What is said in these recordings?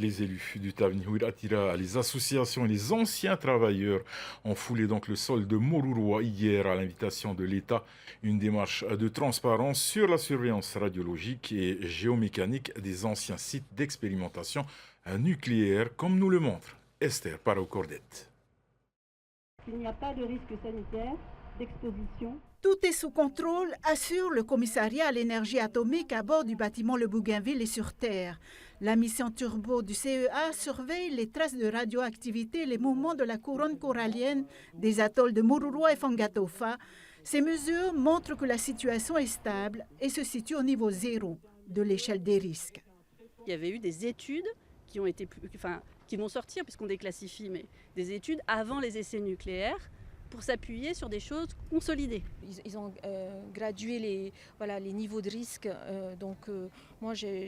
Les élus du Tavenir Attira, les associations et les anciens travailleurs ont foulé donc le sol de Moruroa hier à l'invitation de l'État. Une démarche de transparence sur la surveillance radiologique et géomécanique des anciens sites d'expérimentation nucléaire, comme nous le montre Esther Parao-Cordette. Il n'y a pas de risque sanitaire d'exposition. Tout est sous contrôle, assure le commissariat à l'énergie atomique à bord du bâtiment Le Bougainville et sur Terre. La mission turbo du CEA surveille les traces de radioactivité et les mouvements de la couronne corallienne des atolls de Moruroa et Fangatofa. Ces mesures montrent que la situation est stable et se situe au niveau zéro de l'échelle des risques. Il y avait eu des études qui vont sortir puisqu'on déclassifie, mais des études avant les essais nucléaires pour s'appuyer sur des choses consolidées. Ils ont gradué les niveaux de risque. Moi, je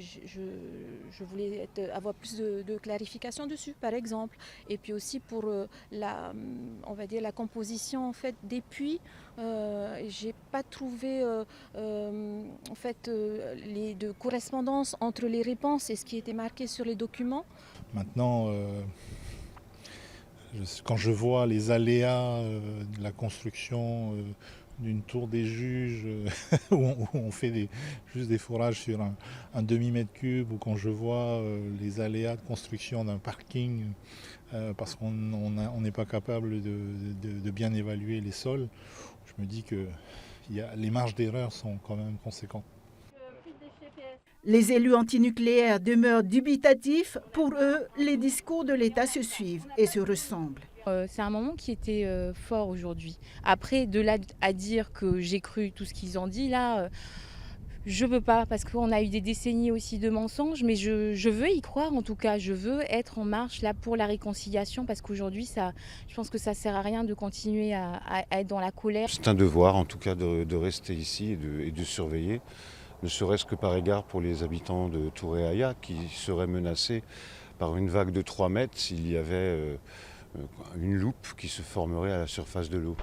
voulais avoir plus de clarification dessus, par exemple. Et puis aussi pour la composition en fait, des puits. J'ai pas trouvé de correspondance entre les réponses et ce qui était marqué sur les documents. Maintenant, quand je vois les aléas de la construction d'une tour des juges où on fait juste des forages sur un demi-mètre cube, ou quand je vois les aléas de construction d'un parking parce qu'on n'est pas capable de bien évaluer les sols, je me dis que les marges d'erreur sont quand même conséquentes. Les élus antinucléaires demeurent dubitatifs. Pour eux, les discours de l'État se suivent et se ressemblent. C'est un moment qui était fort aujourd'hui. Après, de là à dire que j'ai cru tout ce qu'ils ont dit, là, je ne peux pas, parce qu'on a eu des décennies aussi de mensonges, mais je veux y croire en tout cas. Je veux être en marche là pour la réconciliation, parce qu'aujourd'hui, je pense que ça ne sert à rien de continuer à être dans la colère. C'est un devoir en tout cas de rester ici et de surveiller, ne serait-ce que par égard pour les habitants de Touréaïa qui seraient menacés par une vague de 3 mètres s'il y avait une loupe qui se formerait à la surface de l'eau.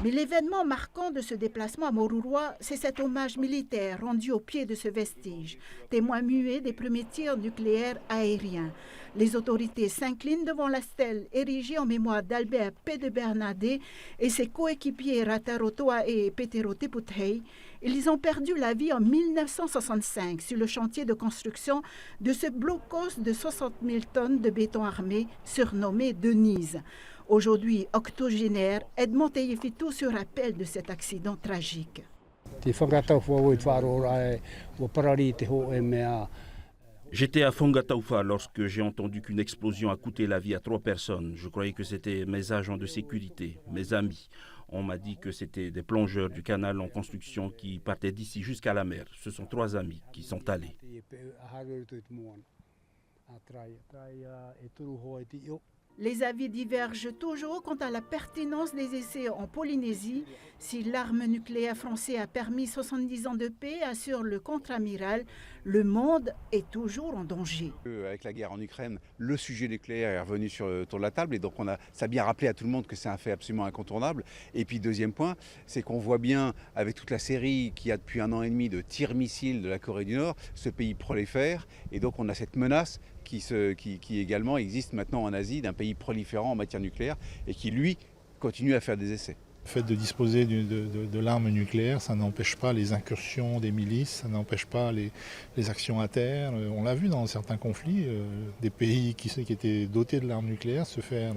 Mais l'événement marquant de ce déplacement à Moruroa, c'est cet hommage militaire rendu au pied de ce vestige, témoin muet des premiers tirs nucléaires aériens. Les autorités s'inclinent devant la stèle érigée en mémoire d'Albert P. de Bernardet et ses coéquipiers Ratarotoa et Petero Teputhei. Ils ont perdu la vie en 1965 sur le chantier de construction de ce blocos de 60 000 tonnes de béton armé surnommé Denise. Aujourd'hui octogénaire, Edmond Teyefitou se rappelle de cet accident tragique. J'étais à Fangataufa lorsque j'ai entendu qu'une explosion a coûté la vie à 3 personnes. Je croyais que c'était mes agents de sécurité, mes amis. On m'a dit que c'était des plongeurs du canal en construction qui partaient d'ici jusqu'à la mer. Ce sont 3 amis qui sont allés. Les avis divergent toujours quant à la pertinence des essais en Polynésie. Si l'arme nucléaire française a permis 70 ans de paix, assure le contre-amiral, le monde est toujours en danger. Avec la guerre en Ukraine, le sujet nucléaire est revenu sur le tour de la table et donc ça a bien rappelé à tout le monde que c'est un fait absolument incontournable. Et puis deuxième point, c'est qu'on voit bien avec toute la série qu'il y a depuis 1 an et demi de tirs missiles de la Corée du Nord, ce pays prolifère et donc on a cette menace qui également existe maintenant en Asie d'un pays proliférant en matière nucléaire et qui lui continue à faire des essais. Le fait de disposer de l'arme nucléaire, ça n'empêche pas les incursions des milices, ça n'empêche pas les actions à terre. On l'a vu dans certains conflits, des pays qui étaient dotés de l'arme nucléaire se faire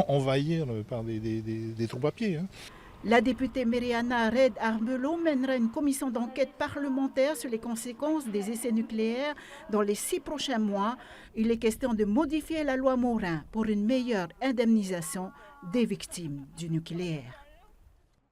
envahir par des troupes à pied. La députée Meriana Red Arbelo mènera une commission d'enquête parlementaire sur les conséquences des essais nucléaires dans les 6 prochains mois. Il est question de modifier la loi Morin pour une meilleure indemnisation des victimes du nucléaire.